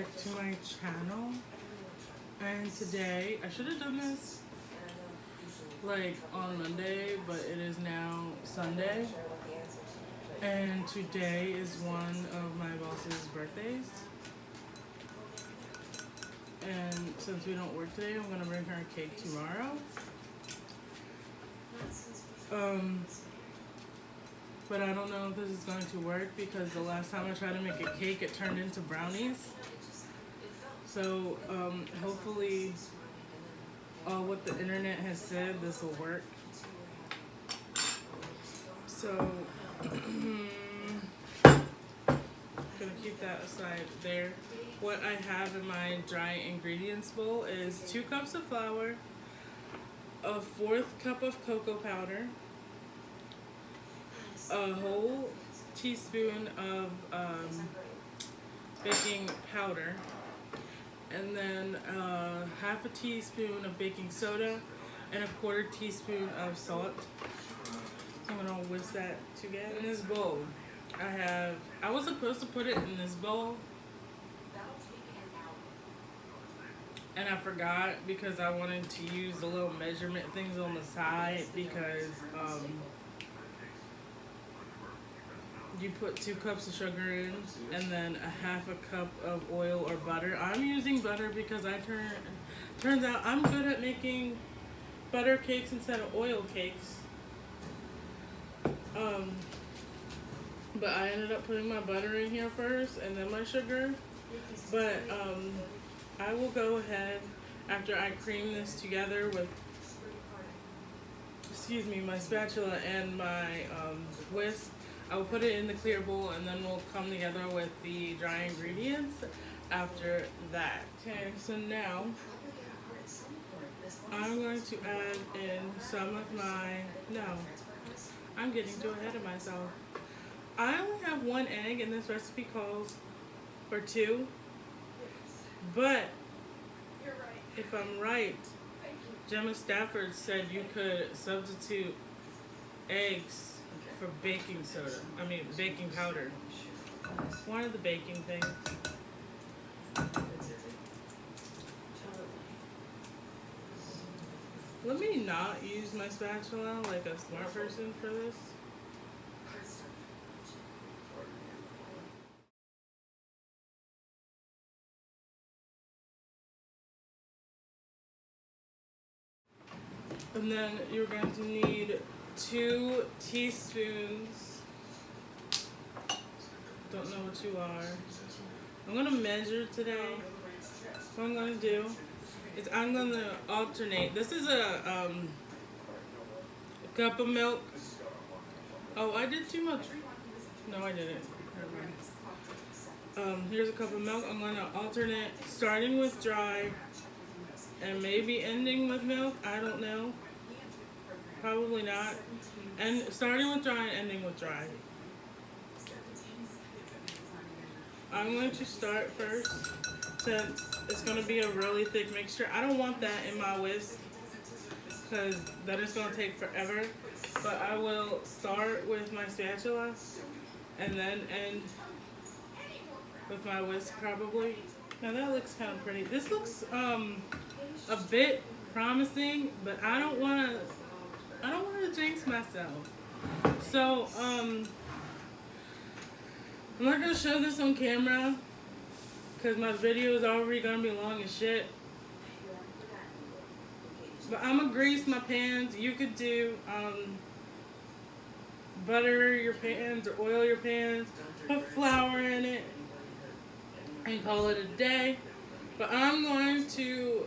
back to my channel. And today, I should have done this like on Monday, but it is now Sunday. And today is one of my boss's birthdays. And since we don't work today, I'm gonna bring her a cake tomorrow. But I don't know if this is going to work because the last time I tried to make a cake, it turned into brownies. So hopefully what the internet has said, this will work. So gonna keep that aside there. What I have in my dry ingredients bowl is 2 cups of flour, a 1/4 cup of cocoa powder, a whole teaspoon of baking powder, and then 1/2 teaspoon of baking soda and a 1/4 teaspoon of salt. So I'm gonna whisk that together. In this bowl, I was supposed to put it in this bowl, and I forgot because I wanted to use the little measurement things on the side because you put 2 cups of sugar in and then a 1/2 cup of oil or butter. I'm using butter because turns out I'm good at making butter cakes instead of oil cakes. But I ended up putting my butter in here first and then my sugar. But I will go ahead after I cream this together with, my spatula and my whisk. I will put it in the clear bowl and then we'll come together with the dry ingredients after that. Okay, so now I'm going to add in some of I'm getting too ahead of myself. I only have 1 egg and this recipe calls for 2. But if I'm right, Gemma Stafford said you could substitute eggs for baking powder. One of the baking things. Let me not use my spatula like a smart person for this. And then you're going to need 2 teaspoons. Don't know what you are. I'm going to measure today. What I'm going to do is I'm going to alternate. This is a cup of milk. Oh, I did too much. No, I didn't. Never mind. Here's a cup of milk. I'm going to alternate starting with dry and maybe ending with milk. I don't know. Probably not. And starting with dry and ending with dry. I'm going to start first since it's going to be a really thick mixture. I don't want that in my whisk because that is going to take forever. But I will start with my spatula and then end with my whisk probably. Now that looks kind of pretty. This looks a bit promising, but I don't want to jinx myself. So I'm not gonna show this on camera because my video is already gonna be long as shit. But I'm gonna grease my pans. You could do butter your pans or oil your pans, put flour in it, and call it a day. But I'm going to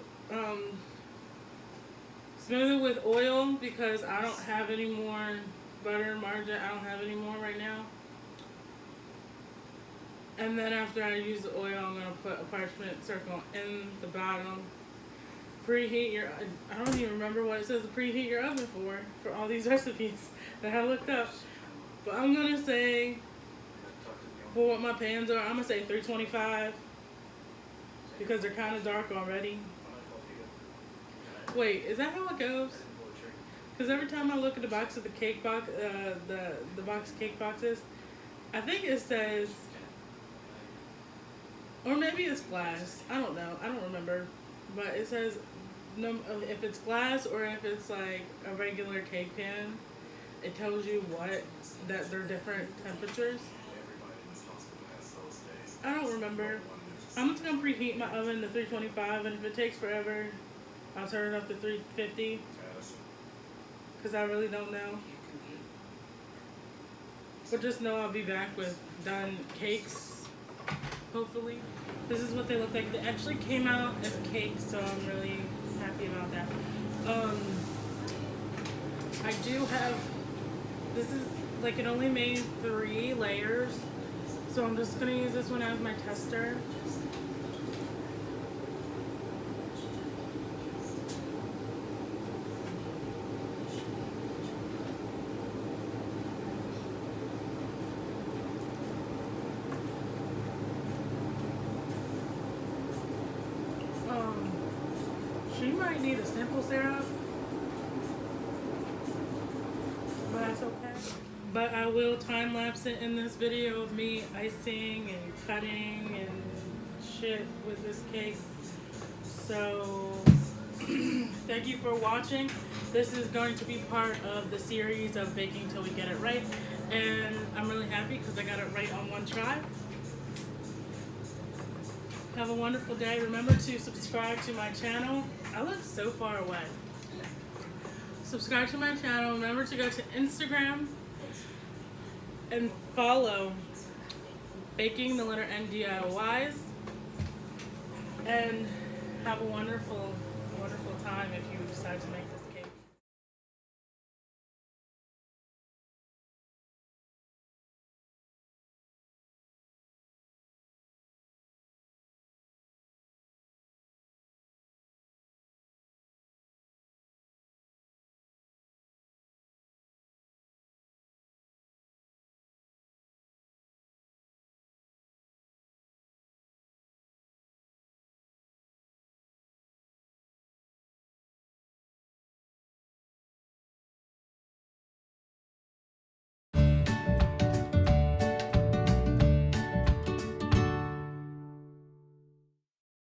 smooth it with oil because I don't have any more butter, margarine. I don't have any more right now. And then after I use the oil, I'm going to put a parchment circle in the bottom. Preheat your, I don't even remember what it says to preheat your oven for all these recipes that I looked up. But I'm going to say, for what my pans are, I'm going to say 325 because they're kind of dark already. Wait, is that how it goes? Because every time I look at the box of the cake box, the box of cake boxes, I think it says Or maybe it's glass. I don't know. I don't remember. But it says no, if it's glass or if it's like a regular cake pan, it tells you that they're different temperatures. I don't remember. I'm just gonna preheat my oven to 325, and if it takes forever, I'll turn it up to 350. Because I really don't know. But just know I'll be back with done cakes, hopefully. This is what they look like. They actually came out as cakes, so I'm really happy about that. I do have, this is like, it only made 3 layers, so I'm just gonna use this one as my tester. She might need a simple syrup, but that's okay. But I will time lapse it in this video of me icing and cutting and shit with this cake. So thank you for watching. This is going to be part of the series of baking till we get it right, and I'm really happy because I got it right on one try. Have a wonderful day. Remember to subscribe to my channel. I look so far away. Subscribe to my channel. Remember to go to Instagram and follow Baking the letter N DIYs. And have a wonderful, wonderful time if you decide to make